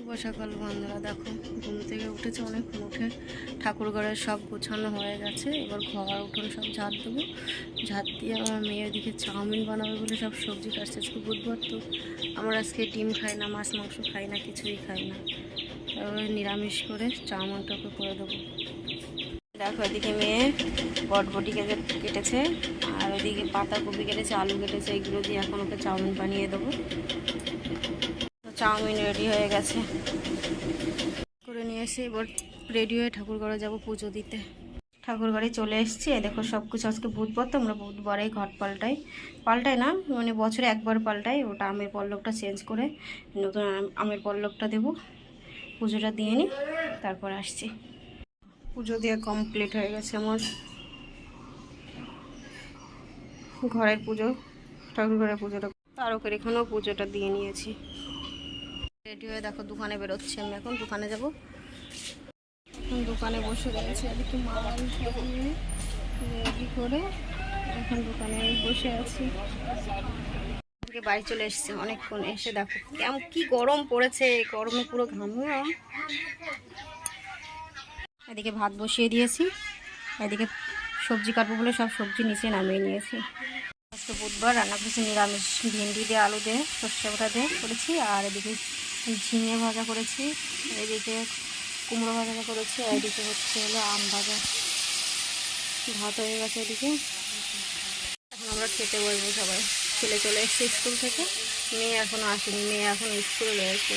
শুভ সকাল বন্ধুরা, দেখো ঘুম থেকে উঠেছে অনেকক্ষণ, উঠে ঠাকুর ঘরের সব গোছানো হয়ে গেছে। এবার ঘর উঠোন সব ঝাড় দেবো। ঝাড় দিয়ে আমার মেয়ে ওদিকে চাউমিন বানাবে বলে সব সবজি কাটছে। আজকে বুধবার তো আমরা আজকে ডিম খাই না, মাছ মাংস খাই না, কিছুই খাই না। এবার নিরামিষ করে চাউমিনটাকে করে দেবো। দেখো এদিকে মেয়ে বটবটি কেটেছে, আর ওদিকে পাতাকপি কেটেছে, আলু কেটেছে, এগুলো দিয়ে এখন ওকে চাউমিন বানিয়ে দেবো। চাউমিন রেডি হয়ে গেছে, করে নিয়ে এসে এবার রেডি হয়ে ঠাকুর ঘরে যাবো পুজো দিতে। ঠাকুর ঘরে চলে এসেছি। দেখো সব কিছু, আজকে বুধবার তো আমরা বুধবারেই ঘট পাল্টাই না, মানে বছরে একবার পাল্টাই। ওটা আমের পল্লবটা চেঞ্জ করে নতুন আমের পল্লবটা দেবো। পুজোটা দিয়ে নিই, তারপর আসছি। পুজো দিয়ে কমপ্লিট হয়ে গেছে আমার ঘরের পুজো, ঠাকুর ঘরের পুজোটা। তার উপর এখানেও পুজোটা দিয়ে নিয়েছি। রেডি হয়ে দেখো দোকানে বেরোচ্ছি। আমি এখন দোকানে যাব। দোকানে বসে রয়েছে, এদিকে মাল সব নিয়ে রেডি করে এখন দোকানে বসে আছি। বাড়ি চলে এসেছে অনেকক্ষণ, এসে দেখো কেমন কি গরম পড়েছে, গরমে পুরো ঘামুয়া। এদিকে ভাত বসিয়ে দিয়েছি, এদিকে সবজি কাটবো বলে সব সবজি নিচে নামিয়ে নিয়েছি। আজকে বুধবার, রান্না করেছি নিরামিষ, ভেন্ডি দিয়ে আলু দিয়ে সর্ষে বাটা দিয়ে করেছি। আর এদিকে ঝিঙে ভাজা করেছি, এদিকে কুমড়ো ভাজা করেছি, আর এদিকে হচ্ছে হলো আম ভাজা। ভাত হয়ে গেছে এদিকে। এখন আমরা খেতে বসবো সবাই। ছেলে চলে এসছে স্কুল থেকে, মেয়ে এখনও আসেনি, মেয়ে এখন স্কুলে রয়েছে।